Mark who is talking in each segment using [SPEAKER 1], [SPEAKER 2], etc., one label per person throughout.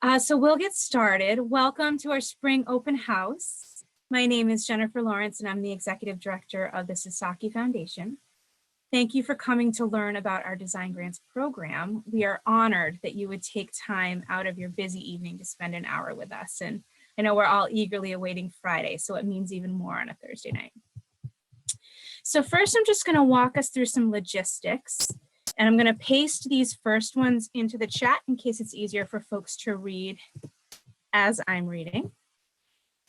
[SPEAKER 1] So we'll get started. Welcome to our spring open house. My name is Jennifer Lawrence and I'm the Executive Director of the Sasaki Foundation. Thank you for coming to learn about our Design Grants program. We are honored that you would take time out of your busy evening to spend an hour with us. And I know we're all eagerly awaiting Friday, so it means even more on a Thursday night. So first, I'm just going to walk us through some logistics. And I'm going to paste these first ones into the chat in case it's easier for folks to read as I'm reading.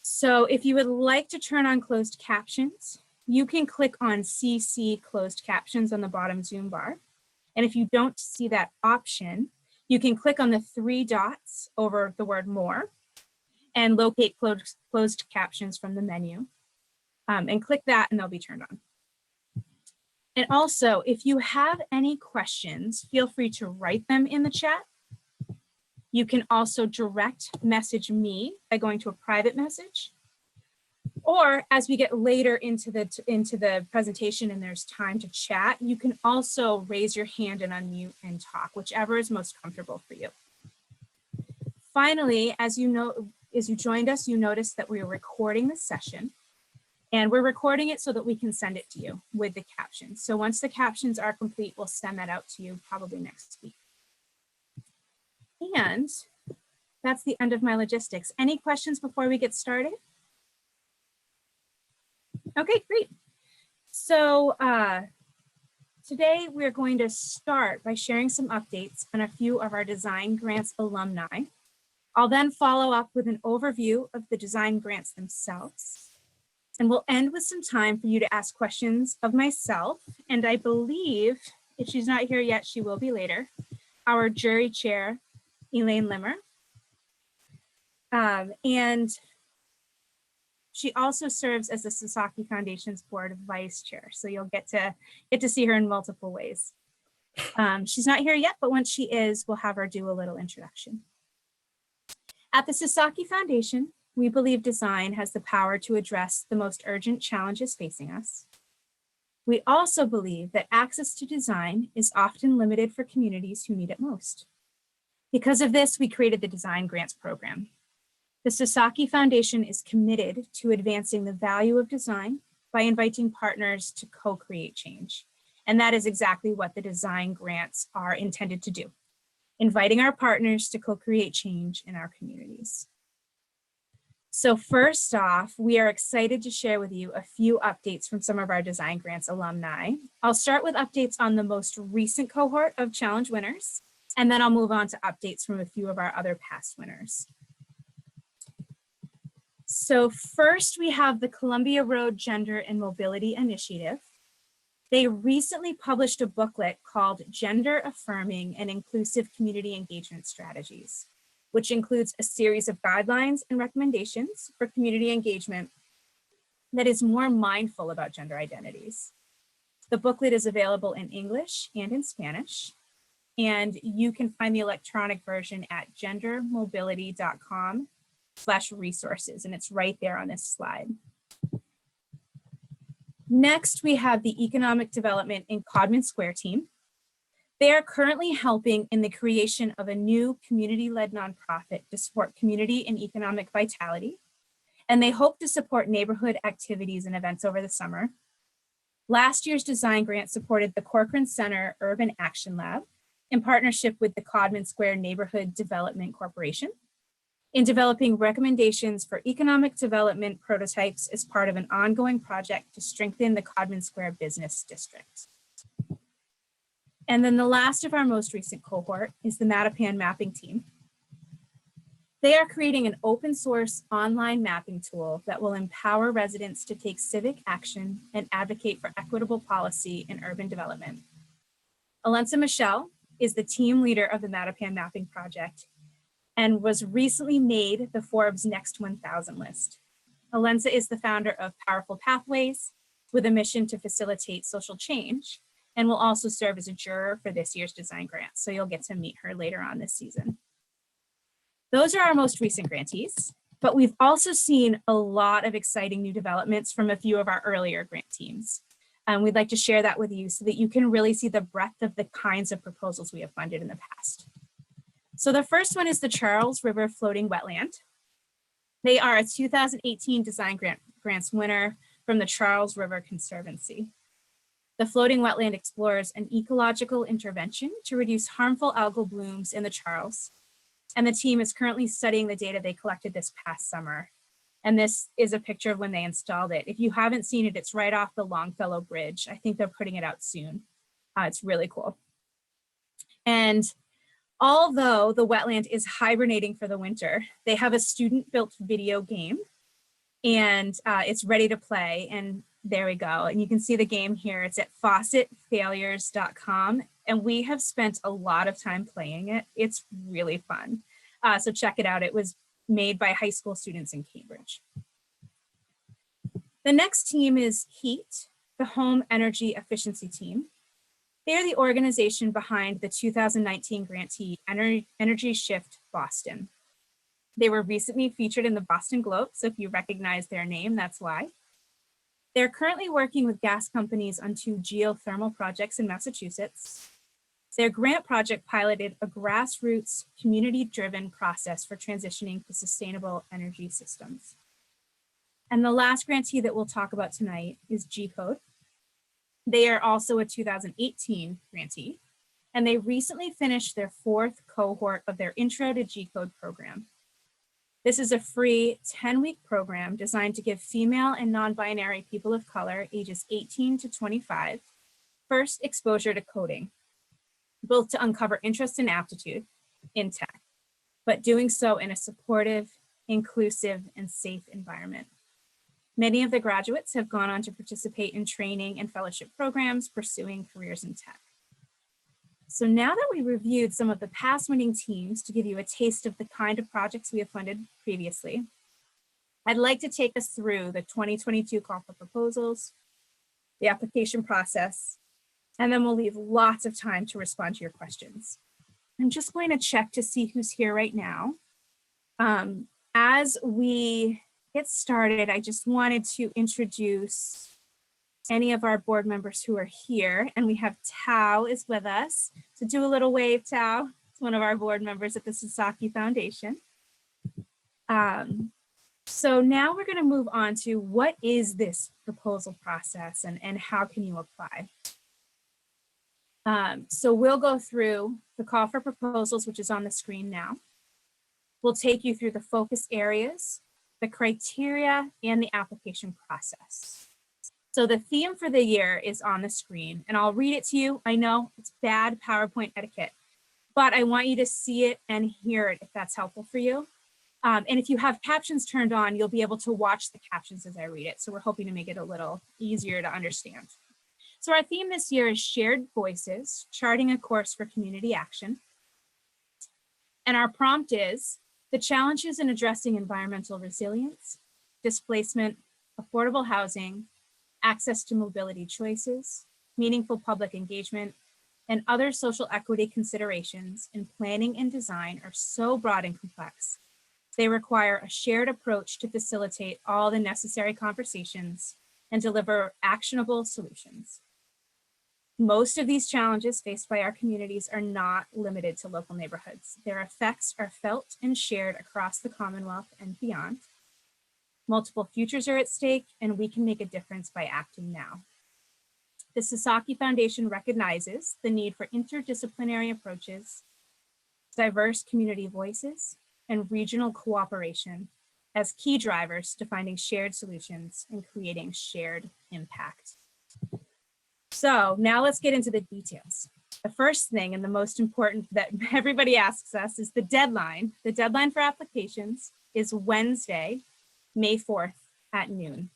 [SPEAKER 1] So if you would like to turn on closed captions, you can click on CC closed captions on the bottom Zoom bar. And if you don't see that option, you can click on the 3 dots over the word more and locate closed captions from the menu. And click that and they'll be turned on. And also, if you have any questions, feel free to write them in the chat. You can also direct message me by going to a private message. Or as we get later into the presentation and there's time to chat, you can also raise your hand and unmute and talk, whichever is most comfortable for you. Finally, as you joined us, you noticed that we are recording this session. And we're recording it so that we can send it to you with the captions. So once the captions are complete, we'll send that out to you probably next week. And that's the end of my logistics. Any questions before we get started? Okay, great. So today we're going to start by sharing some updates on a few of our Design Grants alumni. I'll then follow up with an overview of the Design Grants themselves. And we'll end with some time for you to ask questions of myself. And I believe, if she's not here yet, she will be later, our jury chair, Elaine Limmer. And she also serves as the Sasaki Foundation's board vice chair. So you'll get to see her in multiple ways. She's not here yet, but once she is, we'll have her do a little introduction. At the Sasaki Foundation, we believe design has the power to address the most urgent challenges facing us. We also believe that access to design is often limited for communities who need it most. Because of this, we created the Design Grants program. The Sasaki Foundation is committed to advancing the value of design by inviting partners to co-create change. And that is exactly what the Design Grants are intended to do, inviting our partners to co-create change in our communities. So first off, we are excited to share with you a few updates from some of our Design Grants alumni. I'll start with updates on the most recent cohort of challenge winners, and then I'll move on to updates from a few of our other past winners. So first, we have the Columbia Road Gender and Mobility Initiative. They recently published a booklet called Gender Affirming and Inclusive Community Engagement Strategies, which includes a series of guidelines and recommendations for community engagement that is more mindful about gender identities. The booklet is available in English and in Spanish, and you can find the electronic version at gendermobility.com/resources, and it's right there on this slide. Next, we have the Economic Development in Codman Square team. They are currently helping in the creation of a new community-led nonprofit to support community and economic vitality, and they hope to support neighborhood activities and events over the summer. Last year's Design Grant supported the Corcoran Center Urban Action Lab in partnership with the Codman Square Neighborhood Development Corporation in developing recommendations for economic development prototypes as part of an ongoing project to strengthen the Codman Square Business District. And then the last of our most recent cohort is the Matapan Mapping team. They are creating an open source online mapping tool that will empower residents to take civic action and advocate for equitable policy in urban development. Alensa Michelle is the team leader of the Matapan Mapping project and was recently made the Forbes Next 1000 list. Alensa is the founder of Powerful Pathways with a mission to facilitate social change, and will also serve as a juror for this year's Design Grant. So you'll get to meet her later on this season. Those are our most recent grantees, but we've also seen a lot of exciting new developments from a few of our earlier grant teams. We'd like to share that with you so that you can really see the breadth of the kinds of proposals we have funded in the past. So the first one is the Charles River Floating Wetland. They are a 2018 design grants winner from the Charles River Conservancy. The floating wetland explores an ecological intervention to reduce harmful algal blooms in the Charles. And the team is currently studying the data they collected this past summer. And this is a picture of when they installed it. If you haven't seen it, it's right off the Longfellow Bridge. I think they're putting it out soon. It's really cool. And although the wetland is hibernating for the winter, they have a student-built video game, and it's ready to play. And there we go. And you can see the game here. It's at faucetfailures.com. And we have spent a lot of time playing it. It's really fun. So check it out. It was made by high school students in Cambridge. The next team is HEAT, the Home Energy Efficiency Team. They're the organization behind the 2019 Grantee Energy Shift Boston. They were recently featured in the Boston Globe, so if you recognize their name, that's why. They're currently working with gas companies on 2 geothermal projects in Massachusetts. Their grant project piloted a grassroots, community-driven process for transitioning to sustainable energy systems. And the last grantee that we'll talk about tonight is G-Code. They are also a 2018 grantee, and they recently finished their 4th cohort of their Intro to G-Code program. This is a free 10-week program designed to give female and non-binary people of color ages 18 to 25 first exposure to coding, both to uncover interest and aptitude in tech, but doing so in a supportive, inclusive, and safe environment. Many of the graduates have gone on to participate in training and fellowship programs pursuing careers in tech. So now that we reviewed some of the past winning teams to give you a taste of the kind of projects we have funded previously, I'd like to take us through the 2022 call for proposals, the application process, and then we'll leave lots of time to respond to your questions. I'm just going to check to see who's here right now. As we get started, I just wanted to introduce any of our board members who are here, and we have Tao is with us. So do a little wave, Tao. It's one of our board members at the Sasaki Foundation. So now we're going to move on to what is this proposal process and how can you apply? So we'll go through the call for proposals, which is on the screen now. We'll take you through the focus areas, the criteria, and the application process. So the theme for the year is on the screen, and I'll read it to you. I know it's bad PowerPoint etiquette, but I want you to see it and hear it if that's helpful for you. And if you have captions turned on, you'll be able to watch the captions as I read it. So we're hoping to make it a little easier to understand. So our theme this year is Shared Voices, Charting a Course for Community Action. And our prompt is the challenges in addressing environmental resilience, displacement, affordable housing, access to mobility choices, meaningful public engagement, and other social equity considerations in planning and design are so broad and complex. They require a shared approach to facilitate all the necessary conversations and deliver actionable solutions. Most of these challenges faced by our communities are not limited to local neighborhoods. Their effects are felt and shared across the Commonwealth and beyond. Multiple futures are at stake, and we can make a difference by acting now. The Sasaki Foundation recognizes the need for interdisciplinary approaches, diverse community voices, and regional cooperation as key drivers to finding shared solutions and creating shared impact. So now let's get into the details. The first thing and the most important that everybody asks us is the deadline. The deadline for applications is Wednesday, May 4th at noon.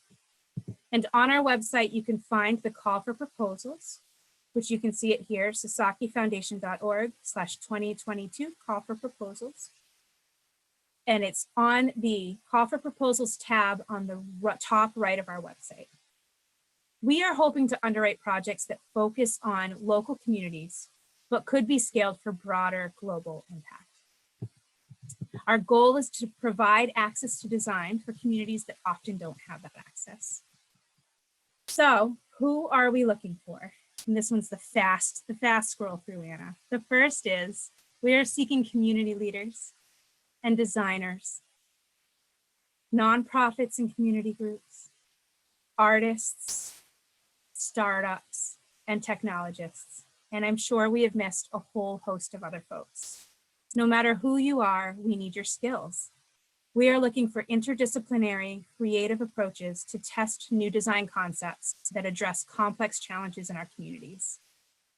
[SPEAKER 1] And on our website, you can find the call for proposals, which you can see it here, sasakifoundation.org/2022 call for proposals. And it's on the call for proposals tab on the top right of our website. We are hoping to underwrite projects that focus on local communities, but could be scaled for broader global impact. Our goal is to provide access to design for communities that often don't have that access. So who are we looking for? And this one's the fast scroll through, Anna. The first is We are seeking community leaders and designers, nonprofits and community groups, artists, startups, and technologists. And I'm sure we have missed a whole host of other folks. No matter who you are, we need your skills. We are looking for interdisciplinary, creative approaches to test new design concepts that address complex challenges in our communities.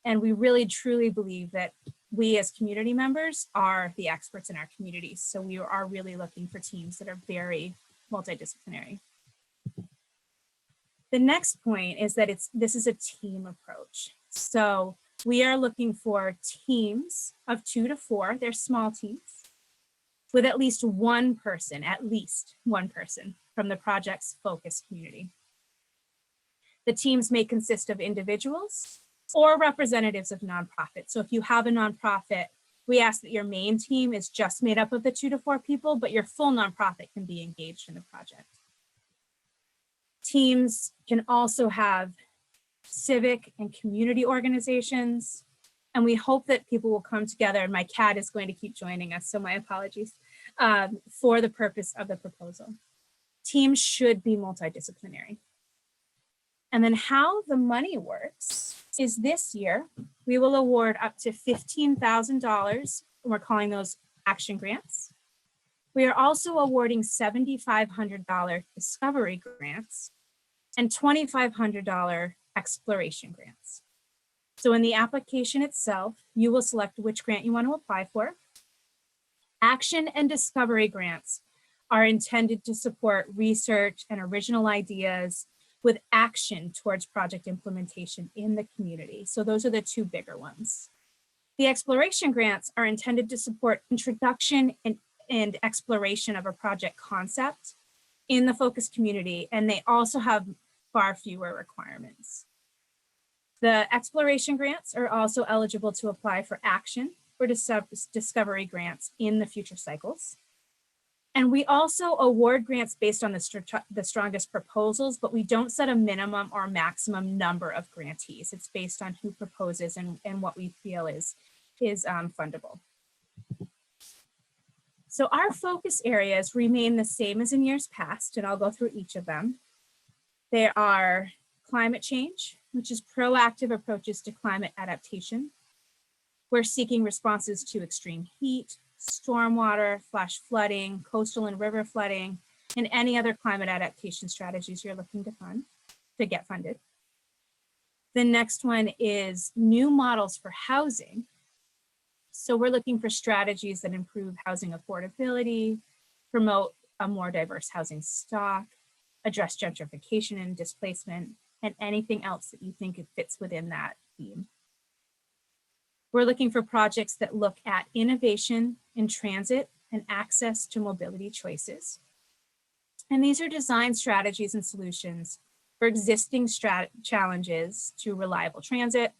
[SPEAKER 1] And we really truly believe that we as community members are the experts in our communities. So we are really looking for teams that are very multidisciplinary. The next point is that this is a team approach. So we are looking for teams of 2 to 4, they're small teams, with at least one person from the project's focus community. The teams may consist of individuals or representatives of nonprofits. So if you have a nonprofit, we ask that your main team is just made up of the 2 to 4 people, but your full nonprofit can be engaged in the project. Teams can also have civic and community organizations, and we hope that people will come together, and my cat is going to keep joining us, so my apologies, for the purpose of the proposal. Teams should be multidisciplinary. And then how the money works is this year, we will award up to $15,000, and we're calling those action grants. We are also awarding $7,500 discovery grants and $2,500 exploration grants. So in the application itself, you will select which grant you want to apply for. Action and discovery grants are intended to support research and original ideas with action towards project implementation in the community. So those are the 2 bigger ones. The exploration grants are intended to support introduction and exploration of a project concept in the focus community, and they also have far fewer requirements. The exploration grants are also eligible to apply for action or discovery grants in the future cycles. And we also award grants based on the strongest proposals, but we don't set a minimum or maximum number of grantees. It's based on who proposes and what we feel is fundable. So our focus areas remain the same as in years past, and I'll go through each of them. They are climate change, which is proactive approaches to climate adaptation. We're seeking responses to extreme heat, stormwater, flash flooding, coastal and river flooding, and any other climate adaptation strategies you're looking to get funded. The next one is new models for housing. So we're looking for strategies that improve housing affordability, promote a more diverse housing stock, address gentrification and displacement, and anything else that you think it fits within that theme. We're looking for projects that look at innovation in transit and access to mobility choices. And these are design strategies and solutions for existing challenges to reliable transit,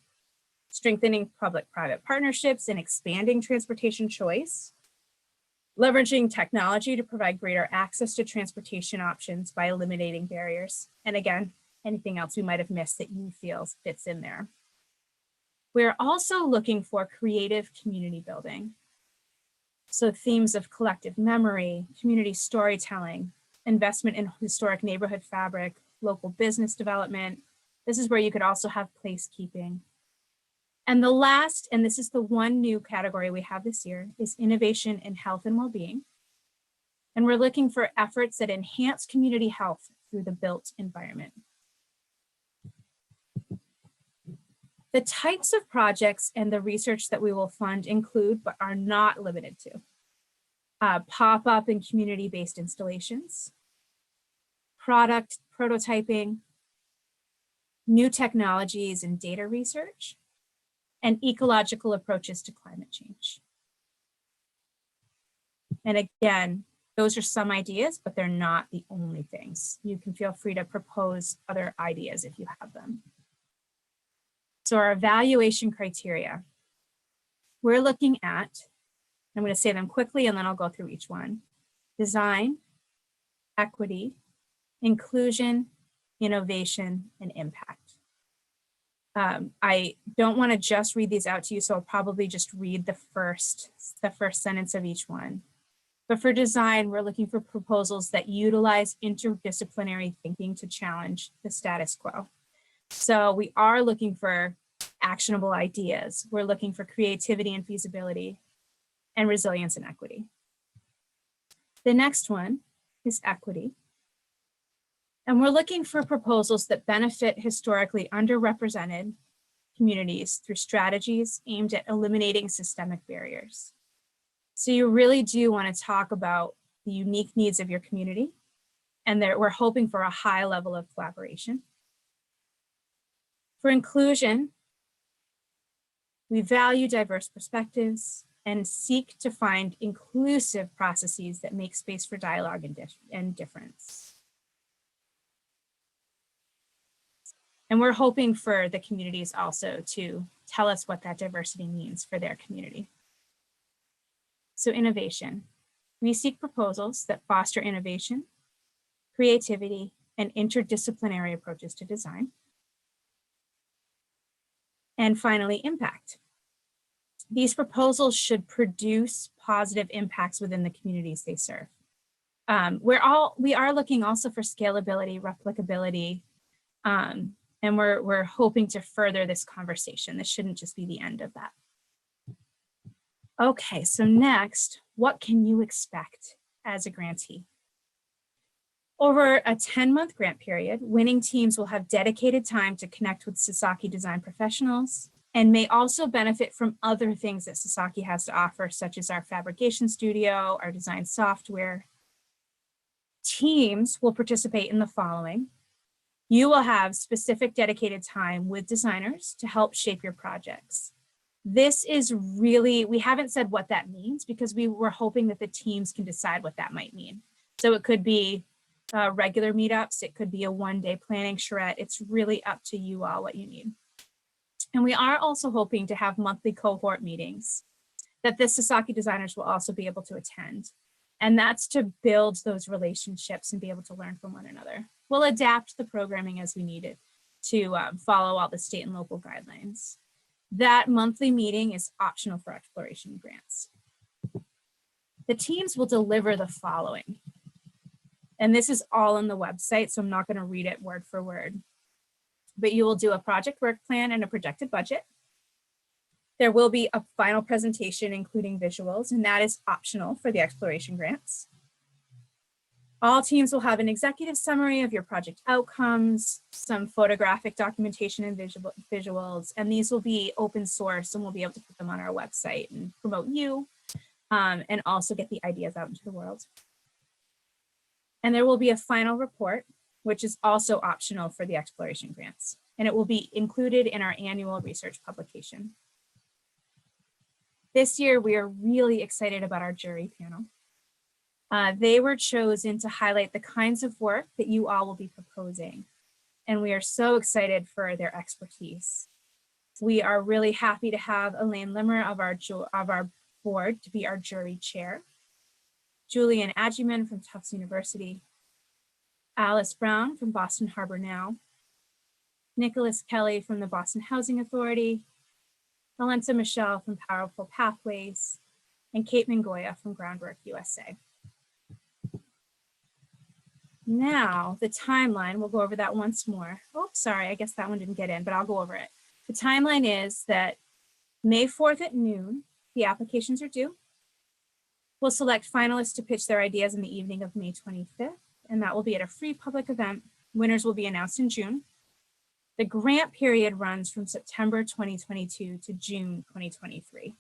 [SPEAKER 1] strengthening public-private partnerships and expanding transportation choice, leveraging technology to provide greater access to transportation options by eliminating barriers. And again, anything else we might have missed that you feel fits in there. We're also looking for creative community building. So themes of collective memory, community storytelling, investment in historic neighborhood fabric, local business development. This is where you could also have placekeeping. And the last, and this is the one new category we have this year, is innovation in health and well-being. And we're looking for efforts that enhance community health through the built environment. The types of projects and the research that we will fund include, but are not limited to, pop-up and community-based installations, product prototyping, new technologies and data research, and ecological approaches to climate change. And again, those are some ideas, but they're not the only things. You can feel free to propose other ideas if you have them. So our evaluation criteria, we're looking at, I'm going to say them quickly and then I'll go through each one. Design, equity, inclusion, innovation, and impact. I don't want to just read these out to you, so I'll probably just read the first sentence of each one. But for design, we're looking for proposals that utilize interdisciplinary thinking to challenge the status quo. So we are looking for actionable ideas. We're looking for creativity and feasibility and resilience and equity. The next one is equity. And we're looking for proposals that benefit historically underrepresented communities through strategies aimed at eliminating systemic barriers. So you really do want to talk about the unique needs of your community, and we're hoping for a high level of collaboration. For inclusion, we value diverse perspectives and seek to find inclusive processes that make space for dialogue and difference. And we're hoping for the communities also to tell us what that diversity means for their community. So innovation. We seek proposals that foster innovation, creativity, and interdisciplinary approaches to design. And finally, impact. These proposals should produce positive impacts within the communities they serve. We are looking also for scalability, replicability, and we're hoping to further this conversation. This shouldn't just be the end of that. Okay, so next, what can you expect as a grantee? Over a 10-month grant period, winning teams will have dedicated time to connect with Sasaki design professionals and may also benefit from other things that Sasaki has to offer, such as our fabrication studio, our design software. Teams will participate in the following. You will have specific dedicated time with designers to help shape your projects. This is really, we haven't said what that means because we were hoping that the teams can decide what that might mean. So it could be regular meetups, it could be a one-day planning charrette. It's really up to you all what you need. And we are also hoping to have monthly cohort meetings that the Sasaki designers will also be able to attend. And that's to build those relationships and be able to learn from one another. We'll adapt the programming as we need it to follow all the state and local guidelines. That monthly meeting is optional for exploration grants. The teams will deliver the following. And this is all on the website, so I'm not going to read it word for word. But you will do a project work plan and a projected budget. There will be a final presentation, including visuals, and that is optional for the exploration grants. All teams will have an executive summary of your project outcomes, some photographic documentation and visuals, and these will be open source and we'll be able to put them on our website and promote you and also get the ideas out into the world. And there will be a final report, which is also optional for the exploration grants, and it will be included in our annual research publication. This year, we are really excited about our jury panel. They were chosen to highlight the kinds of work that you all will be proposing. And we are so excited for their expertise. We are really happy to have Elaine Limmer of our board to be our jury chair, Julian Adjuman from Tufts University, Alice Brown from Boston Harbor Now, Nicholas Kelly from the Boston Housing Authority, Valenza Michelle from Powerful Pathways, and Kate Mangoya from Groundwork USA. Now, the timeline, we'll go over that once more. Oh, sorry, I guess that one didn't get in, but I'll go over it. The timeline is that May 4th at noon, the applications are due. We'll select finalists to pitch their ideas in the evening of May 25th, and that will be at a free public event. Winners will be announced in June. The grant period runs from September 2022 to June 2023.